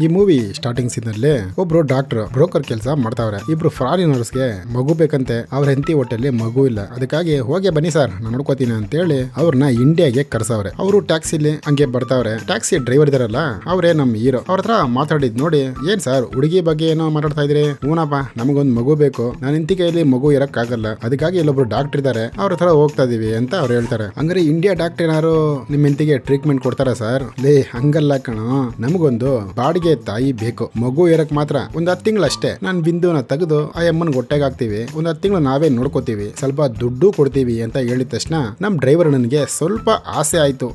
ಈ movie starting scene ಅಲ್ಲಿ ಒಬ್ರು ಡಾಕ್ಟರ್ ಬ್ರೋಕರ್ ಕೆಲಸ ಮಾಡ್ತಾವ್ರೆ. ಇಬ್ರು ಫಾರಿನರ್ಸ್ಗೆ ಮಗು ಬೇಕಂತೆ. ಅವ್ರ ಹೆಂಡತಿ ಹೊಟ್ಟೆಲಿ ಮಗು ಇಲ್ಲ. ಅದಕ್ಕಾಗಿ ಹೋಗಿ ಬನ್ನಿ ಸರ್ ನಾನು ನೋಡ್ಕೋತೀನಿ ಅಂತ ಹೇಳಿ ಅವ್ರನ್ನ ಇಂಡಿಯಾಗೆ ಕರ್ಸವ್ರೆ. ಅವರು ಟ್ಯಾಕ್ಸಿಲಿ ಹಂಗೆ ಬರ್ತಾವ್ರೆ. ಟ್ಯಾಕ್ಸಿ ಡ್ರೈವರ್ ಇದಾರಲ್ಲ ಅವರೇ ನಮ್ ಹೀರೋ. ಅವ್ರ ಹತ್ರ ಮಾತಾಡಿದ್ ನೋಡಿ, ಏನ್ ಸರ್ ಹುಡುಗಿ ಬಗ್ಗೆ ಏನೋ ಮಾತಾಡ್ತಾ ಇದ್ರಿ? ಹೂನಪ್ಪ ನಮಗೊಂದು ಮಗು ಬೇಕು, ನನ್ನ ಹೆಂಡತಿ ಕೈಯಲ್ಲಿ ಮಗು ಇರಕ್ ಆಗಲ್ಲ, ಅದಕ್ಕಾಗಿ ಇಲ್ಲೊಬ್ರು ಡಾಕ್ಟರ್ ಇದಾರೆ ಅವ್ರ ಹತ್ರ ಹೋಗ್ತಾ ಇದೀವಿ ಅಂತ ಅವ್ರು ಹೇಳ್ತಾರೆ. ಹಂಗಾರೆ ಇಂಡಿಯಾ ಡಾಕ್ಟರ್ ಏನಾರು ನಿಮ್ ಹೆಂಡತಿಗೆ ಟ್ರೀಟ್ಮೆಂಟ್ ಕೊಡ್ತಾರ ಸರ್? ಲೇ ಹಂಗಲ್ಲ ಕಣೋ, ನಮಗೊಂದು ಬಾಡಿಗೆ ತಾಯಿ ಬೇಕು. ಮಗು ಇರಕ್ ಮಾತ್ರ ಒಂದ್ 10 ತಿಂಗಳು ಅಷ್ಟೇ. ನಾನ್ ಬಿಂದುನ ತೆಗೆದು ಆ ಅಮ್ಮನ್ ಹೊಟ್ಟೆಗೆ ಹಾಕ್ತಿವಿ, ಒಂದ್ 10 ತಿಂಗಳು ನಾವೇ ನೋಡ್ಕೋತೀವಿ, ಸ್ವಲ್ಪ ದುಡ್ಡು ಕೊಡ್ತೀವಿ ಅಂತ ಹೇಳಿದ ತಕ್ಷಣ ನಮ್ ಡ್ರೈವರ್ ನನಗೆ ಸ್ವಲ್ಪ ಆಸೆ ಆಯ್ತು.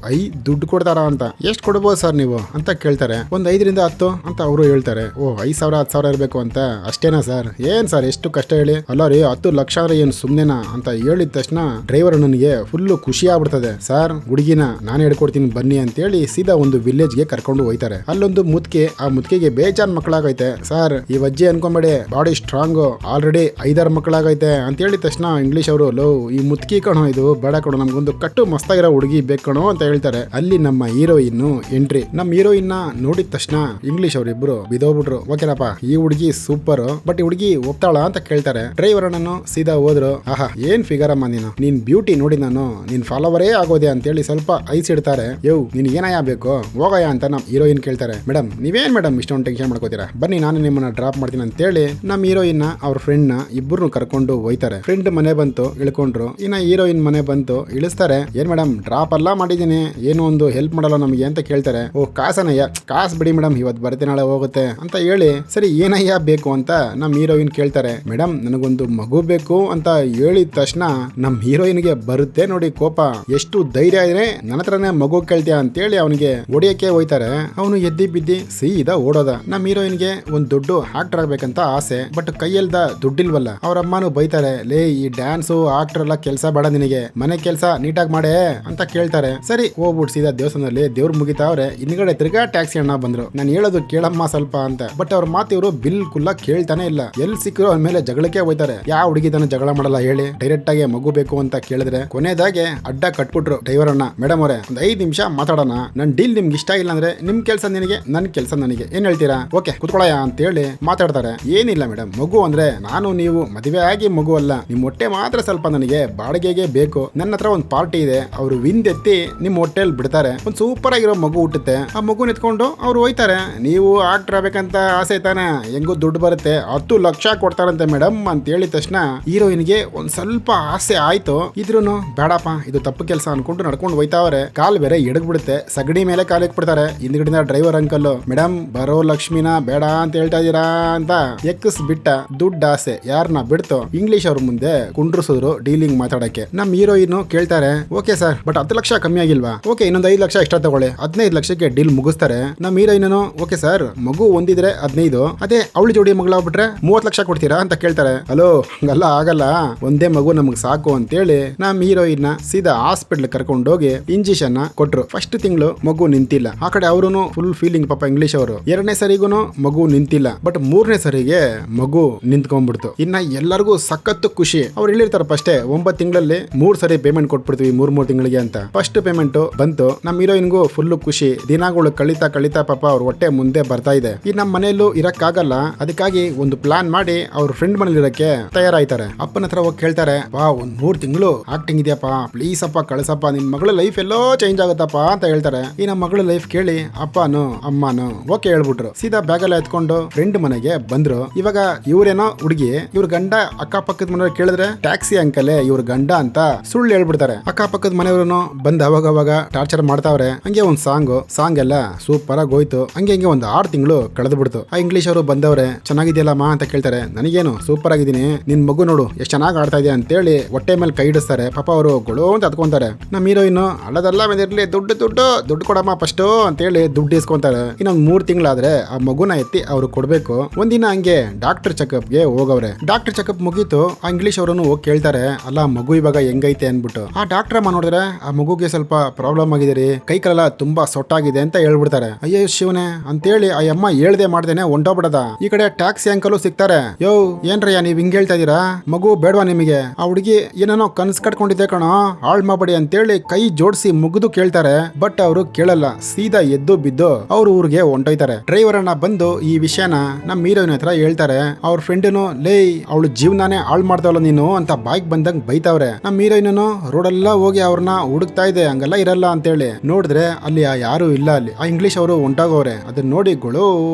ದುಡ್ಡು ಕೊಡ್ತಾರ ಅಂತ. ಎಷ್ಟು ಕೊಡ್ಬೋದು ಸರ್ ನೀವು ಅಂತ ಕೇಳ್ತಾರೆ. ಒಂದ್ 5 ರಿಂದ 10 ಅಂತ ಅವರು ಹೇಳ್ತಾರೆ. ಓ 5,000 10,000 ಇರ್ಬೇಕು ಅಂತ ಅಷ್ಟೇನಾ ಸರ್? ಏನ್ ಸರ್ ಎಷ್ಟು ಕಷ್ಟ ಹೇಳಿ. ಅಲ್ಲ ರೀ 10 ಲಕ್ಷ ಅಂದ್ರೆ ಏನ್ ಸುಮ್ನೆನಾ ಅಂತ ಹೇಳಿದ ತಕ್ಷಣ ಡ್ರೈವರ್ ನನಗೆ ಫುಲ್ ಖುಷಿ ಆಗ್ಬಿಡ್ತದೆ. ಸರ್ ಹುಡುಗಿನ ನಾನೇ ಹಿಡ್ಕೊಡ್ತೀನಿ ಬನ್ನಿ ಅಂತ ಹೇಳಿ ಸೀದಾ ಒಂದು ವಿಲೇಜ್ಗೆ ಕರ್ಕೊಂಡು ಹೋಯ್ತಾರೆ. ಅಲ್ಲೊಂದು ಮುತ್ಕೆ, ಆ ಮುತ್ಕೆಗೆ ಬೇಜಾನ್ ಮಕ್ಕಳಾಗೈತೆ. ಸರ್ ಈ ವಜ್ಜೆ ಅನ್ಕೊಂಬೇಡಿ, ಬಾಡಿ ಸ್ಟ್ರಾಂಗ್, ಆಲ್ರೆಡಿ 5-6 ಮಕ್ಕಳಾಗೈತೆ ಅಂತ ಹೇಳಿದ ತಕ್ಷಣ ಇಂಗ್ಲಿಷ್ ಅವರು, ಲೋ ಈ ಮುತ್ಕಿ ಕಣೋ, ಇದು ಬೇಡ ಕಣೋ, ನಮ್ಗೊಂದು ಕಟ್ಟು ಮಸ್ತಾಗಿರೋ ಹುಡುಗಿ ಬೇಕು ಕಣೋ ಅಂತ ಹೇಳ್ತಾರೆ. ಅಲ್ಲಿ ನಮ್ಮ ಹೀರೋಯಿನ್ ಎಂಟ್ರಿ. ನಮ್ಮ ಹೀರೋಯಿನ್ ನೋಡಿದ ತಕ್ಷಣ ಇಂಗ್ಲಿಷ್ ಅವ್ರು ಇಬ್ರು ಬಿದೋಗ್ಬಿಟ್ರು. ಓಕೆನಪ್ಪ ಈ ಹುಡುಗಿ ಸೂಪರ್, ಬಟ್ ಈ ಹುಡುಗಿ ಒಪ್ತಾಳ ಅಂತ ಕೇಳ್ತಾರೆ. ಡ್ರೈವರ್ ಅಣ್ಣನು ಸೀದಾ ಹೋದ್ರು. ಆಹಾ ಏನ್ ಫಿಗರ್ ಅಮ್ಮ ನೀನ್ ಬ್ಯೂಟಿ ನೋಡಿ ನಾನು ನಿನ್ ಫಾಲೋವರೇ ಆಗೋದೆ ಅಂತ ಹೇಳಿ ಸ್ವಲ್ಪ ಐಸ್ ಇಡ್ತಾರೆ. ಯೋ ನಿನ್ ಏನಯ್ಯ ಬೇಕು ಹೋಗಯ್ಯ ಅಂತ ನಮ್ಮ ಹೀರೋಯಿನ್ ಕೇಳ್ತಾರೆ. ಮೇಡಮ್ ನೀವೇನ್ ಮೇಡಮ್ ಇಷ್ಟೊಂದು ಟೆನ್ಷನ್ ಮಾಡ್ಕೋತೀರಾ, ಬನ್ನಿ ನಾನು ನಿಮ್ಮನ್ನ ಡ್ರಾಪ್ ಮಾಡ್ತೀನಿ ಅಂತ ಹೇಳಿ ನಮ್ಮ ಹೀರೋಯಿನ್ ಅವ್ರ ಫ್ರೆಂಡ್ ನ ಇಬ್ಬರನ್ನು ಕರ್ಕೊಂಡು ಹೋಯ್ತಾರೆ. ಫ್ರೆಂಡ್ ಮನೆ ಬಂತು ಇಳ್ಕೊಂಡ್ರು. ಇನ್ನ ಹೀರೋಯಿನ್ ಮನೆ ಬಂತು ಇಳಿಸ್ತಾರೆ. ಏನ್ ಮೇಡಮ್ ಡ್ರಾಪ್ ಎಲ್ಲ ಮಾಡಿದೀನಿ, ಏನು ಒಂದು ಹೆಲ್ಪ್ ಮಾಡಲ್ಲ ನಮಗೆ ಅಂತ ಕೇಳ್ತಾರೆ. ಓ ಕಾಸನಯ್ಯ, ಕಾಸು ಬಿಡಿ ಮೇಡಮ್ ಇವತ್ತು ಬರುತ್ತೆ ನಾಳೆ ಹೋಗುತ್ತೆ ಅಂತ ಹೇಳಿ, ಸರಿ ಏನಯ್ಯ ಬೇಕು ಅಂತ ನಮ್ಮ ಹೀರೋಯಿನ್ ಕೇಳ್ತಾರೆ. ಮೇಡಮ್ ನನಗೊಂದು ಮಗು ಬೇಕು ಅಂತ ಹೇಳಿದ ತಕ್ಷಣ ನಮ್ಮ ಹೀರೋಯಿನ್ಗೆ ಬರುತ್ತೆ ನೋಡಿ ಕೋಪ. ಎಷ್ಟು ಧೈರ್ಯ ಇದ್ರೆ ನನ್ನ ಹತ್ರನೇ ಮಗು ಕೇಳ್ತೀಯ ಅಂತೇಳಿ ಅವನಿಗೆ ಹೊಡಿಯಕ್ಕೆ ಹೋಯ್ತಾರೆ. ಅವನು ಎದ್ದಿ ಬಿದ್ದಿ ಸೀದಾ ಓಡೋದ. ನಮ್ಮ ಹೀರೋಯಿನ್ಗೆ ಒಂದು ದೊಡ್ಡ ಆಕ್ಟರ್ ಆಗ್ಬೇಕಂತ ಆಸೆ, ಬಟ್ ಕೈಯಲ್ದ ದುಡ್ಡಿಲ್ವಲ್ಲ. ಅವ್ರ ಅಮ್ಮನು ಬೈತಾರೆ, ಲೇ ಈ ಡ್ಯಾನ್ಸು ಆಕ್ಟರ್ ಎಲ್ಲ ಕೆಲಸ ಬೇಡ ನಿನಗೆ, ಮನೆ ಕೆಲಸ ನೀಟಾಗಿ ಮಾಡೇ ಅಂತ ಕೇಳ್ತಾರೆ. ಸರಿ ಹೋಗ್ಬಿಟ್ಟು ಸೀದಾ ದೇವಸ್ಥಾನದಲ್ಲಿ ದೇವ್ರ ಮುಗಿತಾವ್ರೆ. ಹಿಂದ್ಗಡೆ ತಿರ್ಗಾ ಟ್ಯಾಕ್ಸಿ ಅಣ್ಣ ಬಂದ್ರು. ನಾನು ಹೇಳೋದು ಕೇಳಮ್ಮ ಸ್ವಲ್ಪ ಅಂತ, ಬಟ್ ಅವ್ರ ಮಾತು ಇವರು ಬಿಲ್ಕುಲ್ ಕೇಳ್ತಾನೆ ಇಲ್ಲ. ಎಲ್ಲಿ ಸಿಕ್ಕರು ಅವ್ರ ಮೇಲೆ ಜಗಳಕ್ಕೆ ಹೋಯ್ತಾರೆ. ಯಾವ ಹುಡುಗಿ ತಾನು ಜಗಳ ಮಾಡಲ್ಲ ಹೇಳಿ, ಡೈರೆಕ್ಟ್ ಆಗಿ ಮಗು ಬೇಕು ಅಂತ ಕೇಳಿದ್ರೆ ಕೊನೆದಾಗೆ ಅಡ್ಡ ಕಟ್ಬಿಟ್ರು ಡ್ರೈವರ್ ಅಣ್ಣ. ಮೇಡಮ್ ಅವರೇ ಒಂದು 5 ನಿಮಿಷ ಮಾತಾಡೋಣ, ನನ್ನ ಡೀಲ್ ನಿಮ್ಗೆ ಇಷ್ಟ ಇಲ್ಲ ಅಂದ್ರೆ ನಿಮ್ ಕೆಲಸ ನಿನಗೆ, ನನ್ನ ಕೆಲಸ ನನಗೆ, ಏನ್ ಹೇಳ್ತೀರಾ? ಓಕೆ ಕುತ್ಕೊಳ್ಳಯ್ಯ ಅಂತ ಹೇಳಿ ಮಾತಾಡ್ತಾರೆ. ಏನಿಲ್ಲ ಮೇಡಮ್, ಮಗು ಅಂದ್ರೆ ನಾನು ನೀವು ಮದುವೆ ಆಗಿ ಮಗು ಅಲ್ಲ, ನಿಮ್ ಹೊಟ್ಟೆ ಮಾತ್ರ ಸ್ವಲ್ಪ ನನಗೆ ಬಾಡಿಗೆಗೆ ಬೇಕು. ನನ್ನ ಹತ್ರ ಒಂದು ಪಾರ್ಟಿ ಇದೆ, ಅವರು ವಿಂದೆತ್ತಿ ನಿಮ್ ಹೊಟ್ಟೆಲ್ ಬಿಡ್ತಾರೆ, ಒಂದು ಸೂಪರ್ ಆಗಿರೋ ಮಗು ಹುಟ್ಟುತ್ತೆ. ಆ ಮಗು ನಿತ್ಕೊಂಡು ಅವ್ರು ಹೋಯ್ತಾರೆ. ನೀವು ಆಕ್ಟರ್ ಆಗ್ಬೇಕಂತ ಆಸೆ ತಾನೆ, ಹೆಂಗೋ ದುಡ್ಡು ಬರುತ್ತೆ, 10 ಲಕ್ಷ ಕೊಡ್ತಾರಂತೆ ಮೇಡಮ್ ಅಂತ ಹೇಳಿದ ತಕ್ಷಣ ಹೀರೋಯಿನ್ಗೆ ಒಂದ್ ಸ್ವಲ್ಪ ಆಸೆ ಆಯ್ತು. ಇದ್ರೂನು ಬೇಡಪ್ಪ ಇದು ತಪ್ಪು ಕೆಲಸ ಅನ್ಕೊಂಡು ನಡ್ಕೊಂಡು ಹೋಯ್ತಾವ್ರೆ. ಕಾಲ್ ಬೇರೆ ಎಡಗ್ಬಿಡುತ್ತೆ, ಸಗಣಿ ಮೇಲೆ ಕಾಲ್ ಇಕ್ಬಿಡ್ತಾರೆ. ಹಿಂದ್ಗಡೆಯಿಂದ ಡ್ರೈವರ್ ಅಂಕಲ್, ಮೇಡಮ್ ಬರೋ ಲಕ್ಷ್ಮಿನ ಬೇಡ ಅಂತ ಹೇಳ್ತಾ ಇದೀರಾ ಅಂತ ಎಕ್ಕಸ್ ಬಿಟ್ಟ. ದುಡ್ಡು ಆಸೆ ಯಾರನ್ನ ಬಿಡ್ತು ಇಂಗ್ಲಿಷ್ ಅವ್ರ ಮುಂದೆ ಕುಂಡ್ರಿಸಿದ್ರು ಡೀಲಿಂಗ್ ಮಾತಾಡಕ್ಕೆ. ನಮ್ ಹೀರೋಯಿನ್ ಕೇಳ್ತಾರೆ, ಓಕೆ ಸರ್ ಬಟ್ 10 ಲಕ್ಷ ಕಮ್ಮಿ ಆಗಿಲ್ವಾ? ಓಕೆ ಇನ್ನೊಂದು 5 ಲಕ್ಷ ಎಕ್ಸ್ಟ್ರಾ ತಗೊಳ್ಳಿ, 15 ಲಕ್ಷಕ್ಕೆ ಡೀಲ್ ಮುಗಿಸ್ತಾರೆ. ನಮ್ ಹೀರೋಯಿನ್ ಓಕೆ ಸರ್ ಮಗು ಒಂದಿದ್ರೆ 15, ಅದೇ ಅವಳಿ ಜೋಡಿ ಮಗಳಾಗ್ಬಿಟ್ರೆ 30 ಲಕ್ಷ ಕೊಡ್ತೀರಾ ಅಂತ ಕೇಳ್ತಾರೆ. ಹಲೋ ಹಂಗಲ್ಲ ಆಗಲ್ಲ, ಒಂದೇ ಮಗು ನಮಗ್ ಸಾಕು ಅಂತೇಳಿ ನಮ್ ಹೀರೋಯಿನ್ ಸೀದಾ ಹಾಸ್ಪಿಟಲ್ ಕರ್ಕೊಂಡೋಗಿ ಇಂಜೆಕ್ಷನ್ ಕೊಟ್ರು. ಫಸ್ಟ್ ತಿಂಗಳು ಮಗು ನಿಂತಿಲ್ಲ. ಆ ಕಡೆ ಅವರು ಫುಲ್ ಫೀಲಿಂಗ್ ಪಾಪ ಇಂಗ್ಲಿಷ್ ಅವರು. 2ನೇ ಸರಿಗೂ ಮಗು ನಿಂತಿಲ್ಲ, ಬಟ್ 3ನೇ ಸರಿಗೆ ಮಗು ನಿಂತ್ಕೊಂಡ್ಬಿಡ್ತು. ಇನ್ನ ಎಲ್ಲರಿಗೂ ಸಖತ್ತು ಖುಷಿ. ಅವ್ರು ಹೇಳಿರ್ತಾರ ಫಸ್ಟೇ 9 ತಿಂಗಳಲ್ಲಿ 3 ಸರಿ ಪೇಮೆಂಟ್ ಕೊಟ್ಬಿಡ್ತೀವಿ 3 ತಿಂಗಳಿಗೆ ಅಂತ. ಫಸ್ಟ್ ಪೇಮೆಂಟ್ ಬಂತು. ನಮ್ ಹೀರೋಯಿನ್ಗೂ ಫುಲ್ ಖುಷಿ. ದಿನಗಳು ಕಳಿತಾ ಕಳಿತಾ ಪಾಪ ಅವ್ರ ಹೊಟ್ಟೆ ಮುಂದೆ ಬರ್ತಾ ಇದೆ. ಈ ನಮ್ಮ ಮನೆಯಲ್ಲೂ ಇರಕ್ಕಾಗಲ್ಲ, ಅದಕ್ಕಾಗಿ ಒಂದು ಪ್ಲಾನ್ ಮಾಡಿ ಅವ್ರ ಫ್ರೆಂಡ್ ಮನೇಲಿ ಇರಕ್ಕೆ ತಯಾರಾಯ್ತಾರೆ. ಅಪ್ಪನ ಹತ್ರ ಹೋಗಿ ಕೇಳ್ತಾರೆ, ವಾ ಒಂದ್ 3 ತಿಂಗಳು ಆಕ್ಟಿಂಗ್ ಇದೆಯಪ್ಪ, ಪ್ಲೀಸ್ ಅಪ್ಪ ಕಳ್ಸಪ್ಪ, ನಿನ್ ಮಗಳ ಲೈಫ್ ಎಲ್ಲೋ ಚೇಂಜ್ ಆಗುತ್ತಪ್ಪ ಅಂತ ಹೇಳ್ತಾರೆ. ಈ ನಮ್ಮ ಮಗಳ ಲೈಫ್ ಕೇಳಿ ಅಪ್ಪನು ಅಮ್ಮನು ಓಕೆ ಹೇಳ್ಬಿಟ್ರು. ಸೀದಾ ಬ್ಯಾಗಲ್ಲಿ ಎತ್ಕೊಂಡು ಫ್ರೆಂಡ್ ಮನೆಗೆ ಬಂದ್ರು. ಇವಾಗ ಇವ್ರೇನೋ ಹುಡುಗಿ, ಇವ್ರ ಗಂಡ ಅಕ್ಕಪಕ್ಕದ ಮನೆಯವ್ರು ಕೇಳಿದ್ರೆ ಟ್ಯಾಕ್ಸಿ ಅಂಕಲ್ ಇವ್ರ ಗಂಡ ಅಂತ ಸುಳ್ಳು ಹೇಳ್ಬಿಡ್ತಾರೆ. ಅಕ್ಕಪಕ್ಕದ ಮನೆಯವ್ರು ಬಂದ್ ಅವಾಗ ಟಾರ್ಚರ್ ಮಾಡ್ತಾವ್ರೆ. ಹಂಗೆ ಒಂದ್ ಸಾಂಗ್ ಎಲ್ಲ ಸೂಪರ್ ಆಗಿ ಹೋಯ್ತು. ಹಂಗೆ ಒಂದು 6 ತಿಂಗಳು ಕಳೆದು ಬಿಡ್ತು. ಆ ಇಂಗ್ಲಿಷ್ ಅವರು ಬಂದವ್ರೆ, ಚೆನ್ನಾಗಿದೆಯಲ್ಲಮ್ಮ ಅಂತ ಕೇಳ್ತಾರೆ. ನನಗೇನು ಸೂಪರ್ ಆಗಿದ್ದೀನಿ, ನಿನ್ ಮಗು ನೋಡು ಎಷ್ಟು ಚೆನ್ನಾಗಿ ಆಡ್ತಾ ಇದೆ ಅಂತೇಳಿ ಹೊಟ್ಟೆ ಮೇಲೆ ಕೈ ಇಡಿಸ್ತಾರೆ. ಪಾಪ ಅವರು ಗೊಳೋ ಅಂತ ಹತ್ಕೊಂತಾರೆ. ನಮ್ಮ ಹೀರೋಯಿನ್ ಅಲ್ಲದೆಲ್ಲ ಬಂದಿರ್ಲಿ, ದುಡ್ಡು ಕೊಡಮ್ಮ ಫಸ್ಟ್ ಅಂತೇಳಿ ದುಡ್ಡು ಇಸ್ಕೊಂತಾರೆ. ಇನ್ನೊಂದ್ 3 ತಿಂಗಳಾದ್ರೆ ಆ ಮಗುನ ಎತ್ತಿ ಅವ್ರು ಕೊಡ್ಬೇಕು. ಒಂದಿನ ಹಂಗೆ ಡಾಕ್ಟರ್ ಚೆಕಪ್ಗೆ ಹೋಗವ್ರೆ. ಡಾಕ್ಟರ್ ಚೆಕಪ್ ಮುಗೀತು. ಆ ಇಂಗ್ಲಿಷ್ ಅವರನ್ನು ಹೋಗಿ ಕೇಳ್ತಾರೆ, ಅಲ್ಲ ಮಗು ಇವಾಗ ಹೆಂಗೈತೆ ಅನ್ಬಿಟ್ಟು. ಆ ಡಾಕ್ಟರ್ ಅಮ್ಮ ನೋಡಿದ್ರೆ ಆ ಮಗುಗೆ ಸ್ವಲ್ಪ ಪ್ರಾಬ್ಲಮ್ ಆಗಿದೆ ರೀ, ಕೈ ಕಾಲೆಲ್ಲ ತುಂಬಾ ಸೊಟ್ಟಾಗಿದೆ ಅಂತ ಹೇಳ್ಬಿಡ್ತಾರೆ. ಅಯ್ಯೋ ಶಿವನೇ ಅಂತೇಳಿ ಆ ಅಮ್ಮ ಹೇಳ್ದೆ ಮಾಡ್ದೇನೆ ಹೊಂಟೋಗ್ಬಿಡದ. ಈ ಕಡೆ ಟ್ಯಾಕ್ಸಿ ಅಂಕಲು ಸಿಗ್ತಾರೆ. ಯೋ ಏನ್ರಯ್ಯ ನೀವ್ ಹಿಂಗ್ ಹೇಳ್ತಾ ಇದೀರಾ, ಮಗು ಬೇಡವಾ ನಿಮಗೆ? ಆ ಹುಡುಗಿ ಏನೇನೋ ಕನ್ಸ್ ಕಟ್ಕೊಂಡಿದ್ದೆ ಕಣೋ, ಹಾಳ್ ಮಾಡಬೇಡಿ ಅಂತೇಳಿ ಕೈ ಜೋಡಿಸಿ ಮುಗಿದು ಕೇಳ್ತಾರೆ. ಬಟ್ ಅವರು ಕೇಳಲ್ಲ, ಸೀದಾ ಎದ್ದು ಬಿದ್ದು ಅವ್ರ ಊರಿಗೆ ಹೊಂಟ ಹೊಂಟೋಯ್ತಾರೆ. ಡ್ರೈವರ್ ಅಣ್ಣ ಬಂದು ಈ ವಿಷಯನ ನಮ್ಮ ಹೀರೋಯಿನ್ ಹತ್ರ ಹೇಳ್ತಾರೆ. ಅವ್ರ ಫ್ರೆಂಡನು ಲೇ ಅವಳು ಜೀವನಾನೇ ಹಾಳು ಮಾಡ್ತಾವಲ್ಲ ನೀನು ಅಂತ ಬಾಯ್ಕ್ ಬಂದಂಗ್ ಬೈತಾವ್ರೆ. ನಮ್ಮ ಹೀರೋಯಿನ್ ರೋಡೆಲ್ಲ ಹೋಗಿ ಅವ್ರನ್ನ ಹುಡುಕ್ತಾ ಇದೆ, ಹಂಗೆಲ್ಲ ಇರಲ್ಲ ಅಂತೇಳಿ ನೋಡಿದ್ರೆ ಅಲ್ಲಿ ಯಾರು ಇಲ್ಲ. ಅಲ್ಲಿ ಆ ಇಂಗ್ಲಿಷ್ ಅವರು ಹೊಂಟಾಗವ್ರೆ. ಅದನ್ನ ನೋಡಿ ಗೊಳೋ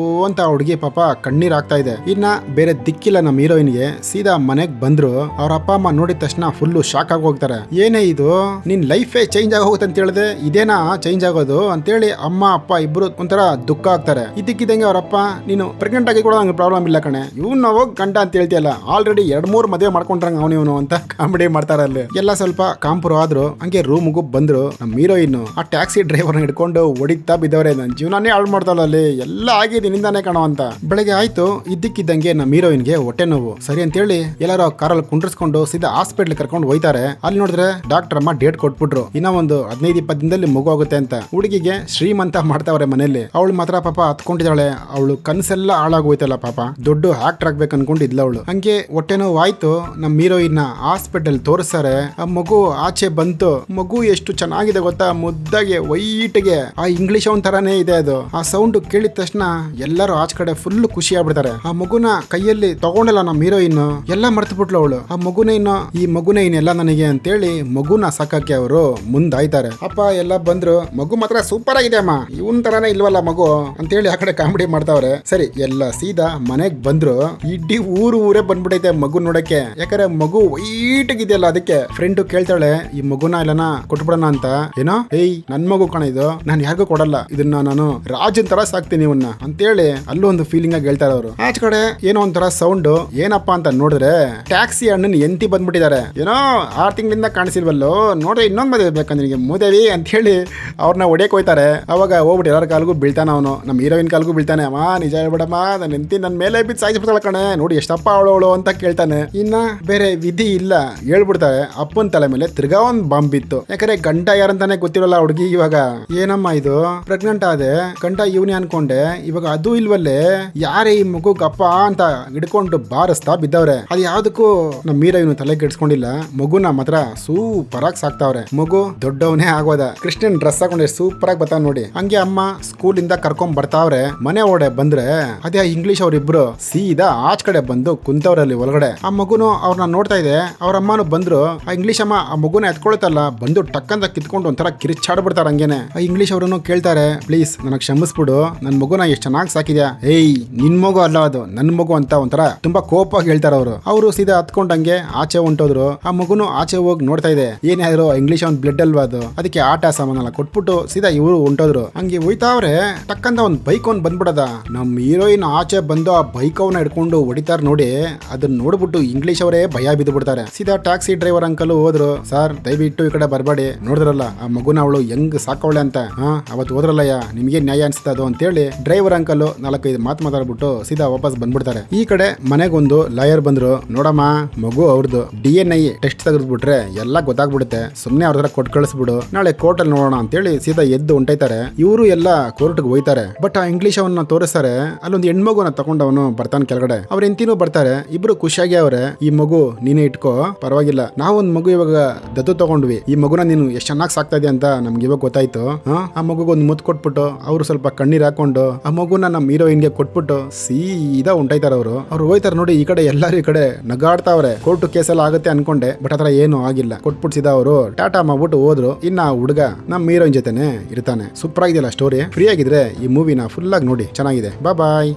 ಅಂತ ಹುಡುಗಿ ಪಾಪ ಕಣ್ಣೀರ್ ಆಗ್ತಾ ಇದೆ. ಇನ್ನ ಬೇರೆ ದಿಕ್ಕಿಲ್ಲ ನಮ್ಮ ಹೀರೋಯಿನ್ಗೆ. ಸೀದಾ ಮನೆಗ್ ಬಂದ್ರು. ಅವ್ರ ಅಪ್ಪ ಅಮ್ಮ ನೋಡಿದ ತಕ್ಷಣ ಫುಲ್ಲು ಶಾಕ್ ಆಗಿ ಹೋಗ್ತಾರೆ. ಏನೇ ಇದು ನಿನ್ ಲೈಫೇ ಚೇಂಜ್ ಆಗಿ ಹೋಗುತ್ತೆ ಅಂತ ಹೇಳಿದೆ, ಇದೇನಾ ಚೇಂಜ್ ಆಗೋದು ಅಂತೇಳಿ ಅಮ್ಮ ಅಪ್ಪ ಇಬ್ರು ಒಂಥರ ದುಃಖ ಆಗ್ತಾರೆ. ಇದಕ್ಕಿದ್ದಂಗೆ ಅವ್ರಪ್ಪ ನೀನು ಪ್ರೆಗ್ನೆಂಟ್ ಆಗಿ ಕೂಡ ನಂಗೆ ಪ್ರಾಬ್ಲಮ್ ಇಲ್ಲ ಕಣೆ, ಇವ್ನ ಹೋಗಿ ಗಂಡ ಅಂತ ಹೇಳ್ತಿಯಲ್ಲ, ಆಲ್ರೆಡಿ 2-3 ಮದುವೆ ಮಾಡ್ಕೊಂಡ್ರಂಗ ಅವನಿವನು ಅಂತ ಕಾಮಿಡಿ ಮಾಡ್ತಾರ. ಅಲ್ಲಿ ಎಲ್ಲ ಸ್ವಲ್ಪ ಕಾಂಪುರು ಆದ್ರು. ಹಂಗೆ ರೂಮ್ಗೂ ಬಂದ್ರು. ನಮ್ಮ ಹೀರೋಯಿನ್ ಆ ಟ್ಯಾಕ್ಸಿ ಡ್ರೈವರ್ನ ಹಿಡ್ಕೊಂಡು ಹೊಡಿತಾ ಬಿದ್ದವ್ರೆ. ನನ್ನ ಜೀವನಾನೇ ಹಾಳು ಮಾಡ್ತಾವಲ್ಲ, ಅಲ್ಲಿ ಎಲ್ಲ ಆಗಿದೆ ನಿಂದಾನೆ ಕಣೋ ಅಂತ. ಬೆಳಗ್ಗೆ ಆಯ್ತು, ಇದ್ದಕ್ಕಿದ್ದಂಗೆ ನಮ್ಮ ಹೀರೋಯಿನ್ಗೆ ಹೊಟ್ಟೆ ನೋವು. ಸರಿ ಅಂತೇಳಿ ಎಲ್ಲಾರು ಕಾರಲ್ಲಿ ಕುಂಡ್ರಿಸ್ಕೊಂಡು ಸೀದಾ ಹಾಸ್ಪಿಟ್ಲ್ ಕರ್ಕೊಂಡು ಹೋಯ್ತಾರೆ. ಅಲ್ಲಿ ನೋಡಿದ್ರೆ ಡಾಕ್ಟರ್ ಅಮ್ಮ ಡೇಟ್ ಕೊಟ್ಬಿಟ್ರು, ಇನ್ನ ಒಂದು 15-20 ದಿನದಲ್ಲಿ ಮಗು ಆಗುತ್ತೆ ಅಂತ. ಹುಡುಗಿಗೆ ಶ್ರೀಮಂತ ಮಾಡ್ತಾವ್ರೆ ಮನೇಲಿ. ಅವಳು ಮಾತ್ರ ಪಾಪ ಹತ್ಕೊಂಡಿದ್ದಾಳೆ. ಅವಳು ಕನ್ಸೆಲ್ಲ ಹಾಳಾಗೋಯ್ತಲ್ಲ ಪಾಪ. ದೊಡ್ಡ ಆಕ್ಟರ್ ಆಗ್ಬೇಕು ಅನ್ಕೊಂಡಿದ್ಲ ಅವಳು. ಹಂಗೆ ಹೊಟ್ಟೆ ನೋವು ಆಯ್ತು. ನಮ್ಮ ಹೀರೋಯಿನ್ ಹಾಸ್ಪಿಟಲ್ ತೋರಿಸ್ತಾರೆ. ಆ ಮಗು ಆಚೆ ಬಂತು. ಮಗು ಎಷ್ಟು ಚೆನ್ನಾಗಿದೆ ಗೊತ್ತಾ, ಮುದ್ದಾಗೆ ವೈಟ್ಗೆ. ಆ ಇಂಗ್ಲಿಷ್ ಅವನ್ ತರಾನೇ ಇದೆ ಅದು. ಆ ಸೌಂಡ್ ಕೇಳಿದ ತಕ್ಷಣ ಎಲ್ಲರೂ ಆಚ ಕಡೆ ಫುಲ್ ಖುಷಿ ಆಗ್ಬಿಡ್ತಾರೆ. ಆ ಮಗುನ ಕೈಯಲ್ಲಿ ತಗೊಂಡಲ್ಲ ನಮ್ಮ ಹೀರೋಯಿನ್, ಎಲ್ಲ ಮರ್ತು ಬಿಟ್ಲು ಅವಳು. ಆ ಮಗುನೇ ಈ ಮಗುನೇ ಇನ್ನೆಲ್ಲ ನನಗೆ ಅಂತೇಳಿ ಮಗುನ ಸಾಕಕ್ಕೆ ಅವರು ಮುಂದಾಯ್ತಾರೆ. ಅಪ್ಪ ಎಲ್ಲ ಬಂದ್ರು. ಮಗು ಮಾತ್ರ ಸೂಪರ್ ಆಗಿದೆ ಅಮ್ಮ, ಇವನ್ ತರಾನೇ ಇಲ್ವಲ್ಲ ಮಗು ಅಂತೇಳಿ ಆ ಕಡೆ ಕಾಮಿಡಿ ಮಾಡ್ತಾವ್ರೆ. ಸರಿ ಎಲ್ಲ ಸೀದಾ ಮನೆಗ್ ಬಂದ್ರು. ಇಡೀ ಊರೇ ಬಂದ್ಬಿಟ್ಟೈತೆ ಮಗು ನೋಡಕ್ಕೆ. ಯಾಕಂದ್ರೆ ಮಗು ವೈಟ್ ಇದೆಯಲ್ಲ, ಅದಕ್ಕೆ ಫ್ರೆಂಡ್ ಕೇಳ್ತಾಳೆ ಈ ಮಗುನ ಎಲ್ಲನ ಕೊಟ್ಬಿಡೋಣ ಅಂತ. ಏನೋ ಏಯ್ ನನ್ ಮಗು ಕಣ ಇದು, ನಾನು ಯಾರಿಗೂ ಕೊಡಲ್ಲ, ಇದನ್ನ ನಾನು ರಾಜನ್ ತರ ಸಾಕ್ತೀನಿ ಇವನ್ನ ಅಂತೇಳಿ ಅಲ್ಲೂ ಒಂದು ಫೀಲಿಂಗ್ ಆಗಿ ಹೇಳ್ತಾರೆ ಅವರು. ಆಚ ಕಡೆ ಏನೋ ಒಂಥರ ಸೌಂಡ್. ಏನಪ್ಪಾ ಅಂತ ನೋಡಿದ್ರೆ ಟ್ಯಾಕ್ಸಿ ಅಣ್ಣನ್ ಎಂತಿ ಬಂದ್ಬಿಟ್ಟಿದ್ದಾರೆ. ಏನೋ 6 ತಿಂಗಳಿಂದ ಕಾಣಿಸಿಲ್ವಲ್ಲೋ, ನೋಡ್ರಿ ಇನ್ನೊಂದ್ ಮದುವೆ ಬೇಕಂದ್ರೆ ನಿಮಗೆ ಮೂದೇವಿ ಅಂತ ಹೇಳಿ ಅವ್ರನ್ನ ಹೊಡಿಯಕ್ ಹೋಯ್ತಾರೆ. ಅವಾಗ ಹೋಗ್ಬಿಟ್ಟು ಎಲ್ಲರ ಕಾಲ್ಗೂ ಬೀಳ್ತಾನ ಅವನು. ನಮ್ಮ ಹೀರೋಯಿನ್ ಕಾಲ್ಗೂ ಬೀಳ್ತಾನೆ. ಅಮ್ಮ ನಿಜ ಹೇಳ್ಬಿಡಮ್ಮ, ನನ್ನ ಹೆಂಡತಿ ನನ್ನ ಮೇಲೆ ಬಿದ್ದು ಸಾಯಿಸ್ಬಿಡ್ತಾಳೆ ಕಣೆ, ನೋಡಿ ಎಷ್ಟಪ್ಪ ಅವಳು ಅಂತ ಕೇಳ್ತಾನೆ. ಇನ್ನ ಬೇರೆ ವಿಧಿ ಇಲ್ಲ, ಹೇಳ್ಬಿಡ್ತಾರೆ. ಅಪ್ಪನ ತಲೆ ಮೇಲೆ ತಿರ್ಗಾ ಒಂದ್ ಬಾಂಬ್ ಬಿತ್ತು. ಯಾಕಂದ್ರೆ ಗಂಡ ಯಾರಂತಾನೆ ಗೊತ್ತಿರಲ್ಲ ಹುಡುಗಿ. ಇವಾಗ ಏನಮ್ಮ ಇದು ಪ್ರೆಗ್ನೆಂಟ್ ಆದೆ, ಗಂಡ ಇವನೇ ಅನ್ಕೊಂಡೆ, ಇವಾಗ ಅದು ಇಲ್ವಲ್ಲೇ, ಯಾರೇ ಈ ಮಗುಗಪ್ಪ ಅಂತ ಹಿಡ್ಕೊಂಡು ಬಾರಿಸ್ತಾ ಬಿದ್ದವ್ರೆ. ಅದು ಯಾವ್ದಕ್ಕೂ ನಮ್ಮ ಹೀರೋಯಿನ್ ತಲೆ ಕೆಡ್ಸ್ಕೊಂಡಿಲ್ಲ. ಮಗುನ ಮಾತ್ರ ಸೂಪರ್ ಆಗಿ ಸಾಕ್ತಾವ್ರೆ. ಮಗು ದೊಡ್ಡವನೇ ಆಗೋದ. ಕೃಷ್ಣನ್ ಡ್ರೆಸ್ ಹಾಕೊಂಡೆ ಸೂಪರ್ ಆಗಿ ಬರ್ತಾವ ನೋಡಿ. ಹಂಗೆ ಅಮ್ಮ ಸ್ಕೂಲ್ ಇಂದ ಕರ್ಕೊಂಡ್ ಬರ್ತಾವ್ರೆ. ಮನೆ ಒಡೆ ಬಂದ್ರೆ ಅದೇ ಇಂಗ್ಲಿಷ್ ಅವ್ರಿಬ್ರು ಸೀದಾ ಆಚ ಕಡೆ ಬಂದು ಕುಂತವ್ರಲ್ಲಿ ಒಳಗಡೆ. ಆ ಮಗುನು ಅವ್ರನ್ನ ನೋಡ್ತಾ ಇದೆ. ಅವ್ರ ಅಮ್ಮನು ಬಂದ್ರು. ಆ ಇಂಗ್ಲಿಷ್ ಅಮ್ಮ ಆ ಮಗುನ ಎತ್ಕೊಳ್ತಲ್ಲ, ಬಂದು ಟಕ್ಕಂತ ಕಿತ್ಕೊಂಡು ಒಂಥರ ಕಿರಿಚಾಡ್ಬಿಡ್ತಾರ. ಹಂಗೇನೆ ಆ ಇಂಗ್ಲಿಷ್ ಅವ್ರನ್ನು ಕೇಳ್ತಾರೆ, ಪ್ಲೀಸ್ ನನಗ್ ಕ್ಷಮಿಸ್ಬಿಡು, ನನ್ ಮಗುನ ಎಷ್ಟು ಚೆನ್ನಾಗಿ ಸಾಕಿದ್ಯಾ. ಏಯ್ ನಿನ್ ಮಗು ಅಲ್ಲ ಅದು, ನನ್ ಮಗು ಅಂತ ಒಂಥರ ತುಂಬಾ ಕೋಪಾಗಿ ಹೇಳ್ತಾರ ಅವರು. ಅವರು ಸೀದಾ ಹತ್ಕೊಂಡಂಗೆ ಆಚೆ ಹೊಂಟೋದ್ರು. ಆ ಮಗುನು ಆಚೆ ಹೋಗಿ ನೋಡ್ತಾ ಇದೆ. ಏನಾದ್ರು ಇಂಗ್ಲಿಷ್ ಅವ್ನ್ ಬ್ಲಡ್ ಅಲ್ವಾ ಅದು, ಅದಕ್ಕೆ ಆಟ ಸಾಮಾನೆಲ್ಲ ಕೊಟ್ಬಿಟ್ಟು ಸೀದಾ ಇವರು ಹೊಂಟೋದ್ರು. ಹಂಗೆ ಹೋಯ್ತಾವ್ರೆ. ಟಕ್ಕಂತ ಒಂದ್ ಬೈಕ್ ಒಂದ್ ಬಂದ್ಬಿಡದ. ನಮ್ ಹೀರೋಯಿನ್ ಆಚೆ ಬಂದು ಆ ಬೈಕ್ ಅವನ್ನ ಹಿಡ್ಕೊಂಡು ಹೊಡಿತಾರ ನೋಡಿ. ಅದನ್ನ ನೋಡ್ಬಿಟ್ಟು ಇಂಗ್ಲಿಷ್ ಅವರೇ ಭಯ ಬಿದ್ದು ಬಿಡ್ತಾರೆ. ಸೀದಾ ಟ್ಯಾಕ್ಸಿ ಡ್ರೈವರ್ ಅಂಕಲ್ ಹೋದ್ರು. ಸರ್ ದಯವಿಟ್ಟು ಈ ಕಡೆ ಬರಬೇಡಿ, ನೋಡಿದ್ರಲ್ಲ ಆ ಮಗುನ ಅವಳು ಹೆಂಗ್ ಸಾಕವಳೆ ಅಂತ. ಅವತ್ತು ಹೋದ್ರಲ್ಲಯ್ಯ, ನಿಮ್ಗೆ ನ್ಯಾಯ ಅನ್ಸ್ತದ ಅಂತೇಳಿ ಡ್ರೈವರ್ ಅಂಕಲ್ 4-5 ಮಾತು ಮಾತಾಡ್ಬಿಟ್ಟು ಸೀದಾ ವಾಪಸ್ ಬಂದ್ಬಿಡ್ತಾರೆ. ಈ ಕಡೆ ಮನೆಗೊಂದು ಲಾಯರ್ ಬಂದ್ರು. ನೋಡಮ್ಮ ಮಗು ಅವ್ರದ್ದು DNA ಟೆಸ್ಟ್ ತೆಗೆದ್ಬಿಟ್ರೆ ಎಲ್ಲ ಗೊತ್ತಾಗ್ಬಿಡುತ್ತೆ, ಸುಮ್ನೆ ಅವ್ರ ಹತ್ರ ಕೊಟ್ಟು ಕಳಿಸ್ಬಿಡು, ನಾಳೆ ಕೋರ್ಟ್ ಅಲ್ಲಿ ನೋಡೋಣ ಅಂತೇಳಿ ಸೀದಾ ಎದ್ದು ಹೊಂಟೈತಾರೆ. ಇವರು ಎಲ್ಲ ಕೋರ್ಟ್ಗೆ ಹೋಯ್ತಾರೆ. ಬಟ್ ಆ ಇಂಗ್ಲಿಷ್ ಅವನ್ನ ತೋರಿಸ್ತಾರೆ. ಅಲ್ಲೊಂದು ಹೆಣ್ಮಗುನ ತಗೊಂಡವನು ಬರ್ತಾನೆ ಕೆಳಗಡೆ. ಅವ್ರ ಹೆಂಡತಿನೂ ಬರ್ತಾರೆ. ಇಬ್ರು ಖುಷಿಯಾಗಿ ಅವ್ರೆ. ಈ ಮಗು ನೀನೇ ಇಟ್ಕೋ, ಪರವಾಗಿಲ್ಲ, ನಾವೊಂದ್ ಮಗು ಇವಾಗ ದತ್ತು ತಗೊಂಡ್ವಿ, ಈ ಮಗುನ ನೀನು ಎಷ್ಟು ಚೆನ್ನಾಗಿ ಸಾಕ್ತಾ ಇದೆಯಾ ಅಂತ ನಮ್ಗೆ ಇವಾಗ ಗೊತ್ತಾಯ್ತು. ಆ ಮಗುಗೊಂದು ಮುತ್ತು ಕೊಟ್ಬಿಟ್ಟು ಅವರು ಸ್ವಲ್ಪ ಕಣ್ಣೀರ್ ಹಾಕೊಂಡು ಆ ಮಗುನ ನಮ್ಮ ಹೀರೋಯಿನ್ಗೆ ಕೊಟ್ಬಿಟ್ಟು ಸೀದಾ ಹೊಂಟೈತಾರೆ ಅವರು. ಅವ್ರು ಹೋಯ್ತಾರೆ ನೋಡಿ. ಈ ಕಡೆ ಎಲ್ಲರೂ ಈ ಕಡೆ ನಗಾಡ್ತಾವ್ರೆ. ಕೋರ್ಟ್ ಕೇಸೆಲ್ಲ ಆಗುತ್ತೆ ಅನ್ಕೊಂಡೆ, ಬಟ್ ಅದ್ರ ಏನು ಆಗಿಲ್ಲ. ಕೊಟ್ಬಿಟ್ಟು ಸೀದಾ ಅವರು ಟಾಟಾ ಮಾಡ್ಬಿಟ್ಟು ಹೋದ್ರು. ಇನ್ನ ಹುಡುಗ ನಮ್ಮ ಹೀರೋಯಿನ್ ಜೊತೆನೆ ಇರ್ತಾನೆ. ಸೂಪರ್ ಆಗಿದೆಯಲ್ಲ ಸ್ಟೋರಿ. ಫ್ರೀ ಆಗಿದ್ರೆ ಈ ಮೂವಿನ ಫುಲ್ ಆಗಿ ನೋಡಿ, ಚೆನ್ನಾಗಿದೆ. ಬಾಯ್.